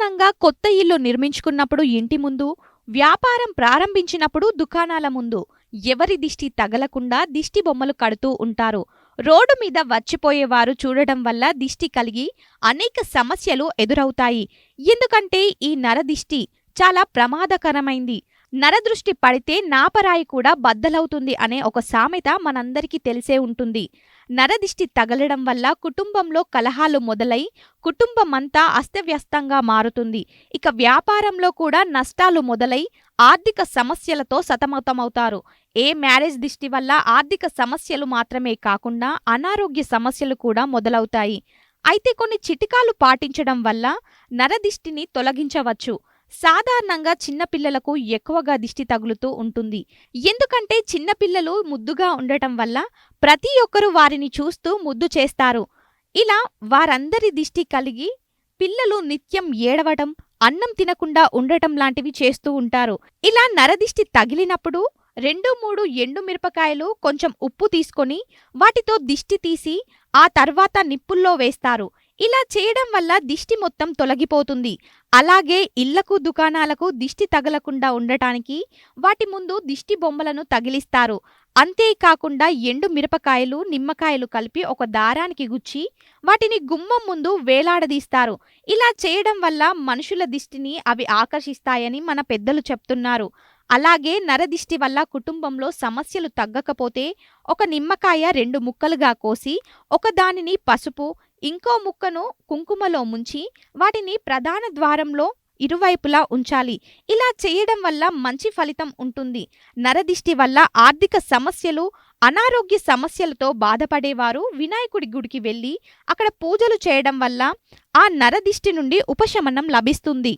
సాధారణంగా కొత్త ఇల్లు నిర్మించుకున్నప్పుడు ఇంటి ముందు, వ్యాపారం ప్రారంభించినప్పుడు దుకాణాల ముందు ఎవరి దిష్టి తగలకుండా దిష్టి బొమ్మలు కడుతూ ఉంటారు. రోడ్డు మీద వచ్చిపోయేవారు చూడడం వల్ల దిష్టి కలిగి అనేక సమస్యలు ఎదురవుతాయి. ఎందుకంటే ఈ నరదిష్టి చాలా ప్రమాదకరమైంది. నరదృష్టి పడితే నాపరాయి కూడా బద్దలవుతుంది అనే ఒక సామెత మనందరికీ తెలిసే ఉంటుంది. నరదిష్టి తగలడం వల్ల కుటుంబంలో కలహాలు మొదలై కుటుంబమంతా అస్తవ్యస్తంగా మారుతుంది. ఇక వ్యాపారంలో కూడా నష్టాలు మొదలై ఆర్థిక సమస్యలతో సతమతమవుతారు. ఏ మ్యారేజ్ దిష్టి వల్ల ఆర్థిక సమస్యలు మాత్రమే కాకుండా అనారోగ్య సమస్యలు కూడా మొదలవుతాయి. అయితే కొన్ని చిట్కాలు పాటించడం వల్ల నరదిష్టిని తొలగించవచ్చు. సాధారణంగా చిన్నపిల్లలకు ఎక్కువగా దిష్టి తగులుతూ ఉంటుంది. ఎందుకంటే చిన్నపిల్లలు ముద్దుగా ఉండటం వల్ల ప్రతి ఒక్కరూ వారిని చూస్తూ ముద్దు చేస్తారు. ఇలా వారందరి దిష్టి కలిగి పిల్లలు నిత్యం ఏడవటం, అన్నం తినకుండా ఉండటం లాంటివి చేస్తూ ఉంటారు. ఇలా నరదిష్టి తగిలినప్పుడు 2-3 ఎండు మిరపకాయలు, కొంచెం ఉప్పు తీసుకొని వాటితో దిష్టి తీసి ఆ తర్వాత నిప్పుల్లో వేస్తారు. ఇలా చేయడం వల్ల దిష్టి మొత్తం తొలగిపోతుంది. అలాగే ఇళ్లకు, దుకాణాలకు దిష్టి తగలకుండా ఉండటానికి వాటి ముందు దిష్టి బొమ్మలను తగిలిస్తారు. అంతేకాకుండా ఎండు మిరపకాయలు, నిమ్మకాయలు కలిపి ఒక దారానికి గుచ్చి వాటిని గుమ్మం ముందు వేలాడదీస్తారు. ఇలా చేయడం వల్ల మనుషుల దిష్టిని అవి ఆకర్షిస్తాయని మన పెద్దలు చెప్తున్నారు. అలాగే నరదిష్టి వల్ల కుటుంబంలో సమస్యలు తగ్గకపోతే ఒక నిమ్మకాయ 2 ముక్కలుగా కోసి ఒకదానిని పసుపు, ఇంకో ముక్కను కుంకుమలో ముంచి వాటిని ప్రధాన ద్వారంలో ఇరువైపులా ఉంచాలి. ఇలా చేయడం వల్ల మంచి ఫలితం ఉంటుంది. నరదిష్టి వల్ల ఆర్థిక సమస్యలు, అనారోగ్య సమస్యలతో బాధపడేవారు వినాయకుడి గుడికి వెళ్ళి అక్కడ పూజలు చేయడం వల్ల ఆ నరదిష్టి నుండి ఉపశమనం లభిస్తుంది.